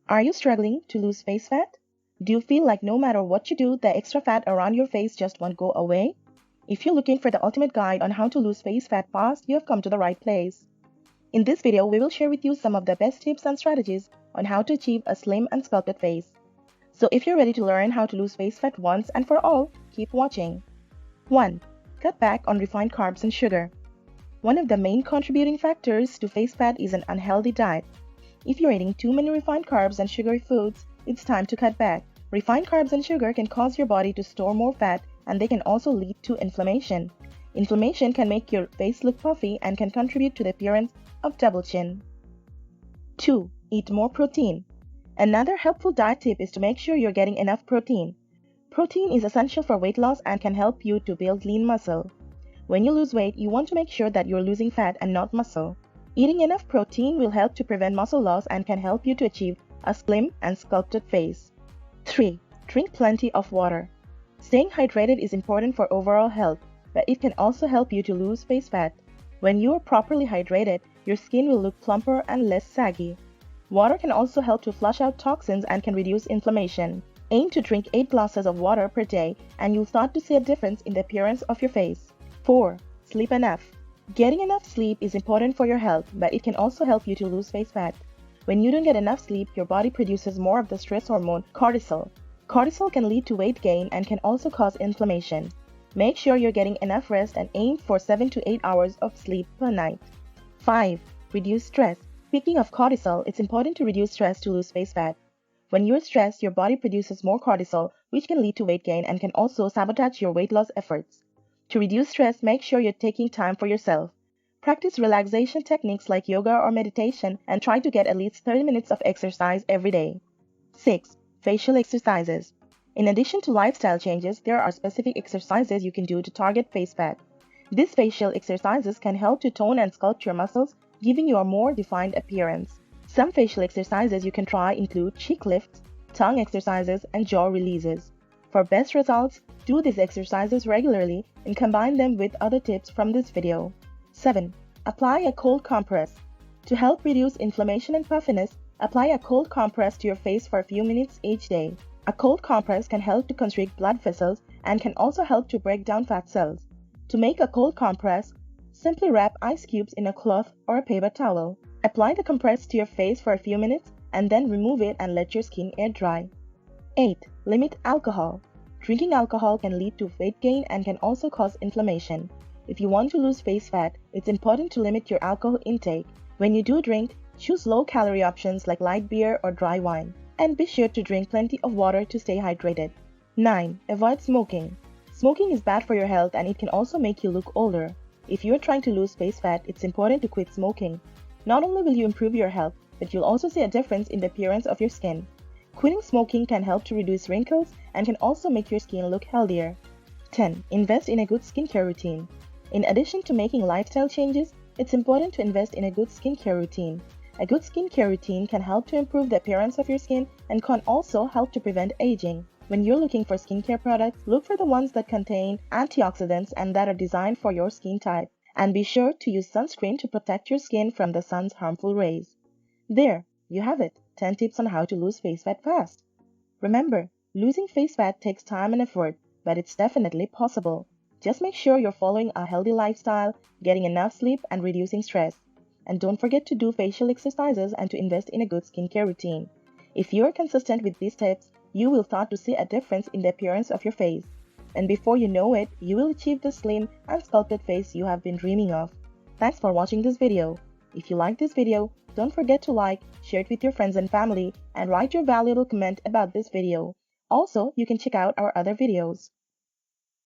Are you struggling to lose face fat? Do you feel like no matter what you do, the extra fat around your face just won't go away? If you're looking for the ultimate guide on how to lose face fat fast, you have come to the right place. In this video, we will share with you some of the best tips and strategies on how to achieve a slim and sculpted face. So if you're ready to learn how to lose face fat once and for all, keep watching. 1. Cut back on refined carbs and sugar. One of the main contributing factors to face fat is an unhealthy diet. If you're eating too many refined carbs and sugary foods, it's time to cut back. Refined carbs and sugar can cause your body to store more fat, and they can also lead to inflammation. Inflammation can make your face look puffy and can contribute to the appearance of double chin. 2. Eat more protein. Another helpful diet tip is to make sure you're getting enough protein. Protein is essential for weight loss and can help you to build lean muscle. When you lose weight, you want to make sure that you're losing fat and not muscle. Eating enough protein will help to prevent muscle loss and can help you to achieve a slim and sculpted face. 3. Drink plenty of water. Staying hydrated is important for overall health, but it can also help you to lose face fat. When you are properly hydrated, your skin will look plumper and less saggy. Water can also help to flush out toxins and can reduce inflammation. Aim to drink 8 glasses of water per day and you'll start to see a difference in the appearance of your face. 4. Sleep enough. Getting enough sleep is important for your health, but it can also help you to lose face fat. When you don't get enough sleep, your body produces more of the stress hormone, cortisol. Cortisol can lead to weight gain and can also cause inflammation. Make sure you're getting enough rest and aim for 7 to 8 hours of sleep per night. 5. Reduce stress. Speaking of cortisol, it's important to reduce stress to lose face fat. When you're stressed, your body produces more cortisol, which can lead to weight gain and can also sabotage your weight loss efforts. To reduce stress, make sure you're taking time for yourself. Practice relaxation techniques like yoga or meditation and try to get at least 30 minutes of exercise every day. 6. Facial exercises. In addition to lifestyle changes, there are specific exercises you can do to target face fat. These facial exercises can help to tone and sculpt your muscles, giving you a more defined appearance. Some facial exercises you can try include cheek lifts, tongue exercises, and jaw releases. For best results, do these exercises regularly and combine them with other tips from this video. 7. Apply a cold compress. To help reduce inflammation and puffiness, apply a cold compress to your face for a few minutes each day. A cold compress can help to constrict blood vessels and can also help to break down fat cells. To make a cold compress, simply wrap ice cubes in a cloth or a paper towel. Apply the compress to your face for a few minutes and then remove it and let your skin air dry. 8. Limit alcohol. Drinking alcohol can lead to weight gain and can also cause inflammation. If you want to lose face fat, it's important to limit your alcohol intake. When you do drink, choose low-calorie options like light beer or dry wine. And be sure to drink plenty of water to stay hydrated. 9. Avoid smoking. Smoking is bad for your health and it can also make you look older. If you're trying to lose face fat, it's important to quit smoking. Not only will you improve your health, but you'll also see a difference in the appearance of your skin. Quitting smoking can help to reduce wrinkles and can also make your skin look healthier. 10. Invest in a good skincare routine. In addition to making lifestyle changes, it's important to invest in a good skincare routine. A good skincare routine can help to improve the appearance of your skin and can also help to prevent aging. When you're looking for skincare products, look for the ones that contain antioxidants and that are designed for your skin type. And be sure to use sunscreen to protect your skin from the sun's harmful rays. There, you have it. 10 tips on how to lose face fat fast. Remember, losing face fat takes time and effort, but it's definitely possible. Just make sure you're following a healthy lifestyle, getting enough sleep, and reducing stress. And don't forget to do facial exercises and to invest in a good skincare routine. If you're consistent with these tips, you will start to see a difference in the appearance of your face. And before you know it, you will achieve the slim and sculpted face you have been dreaming of. Thanks for watching this video. If you like this video, don't forget to like, share it with your friends and family, and write your valuable comment about this video. Also, you can check out our other videos.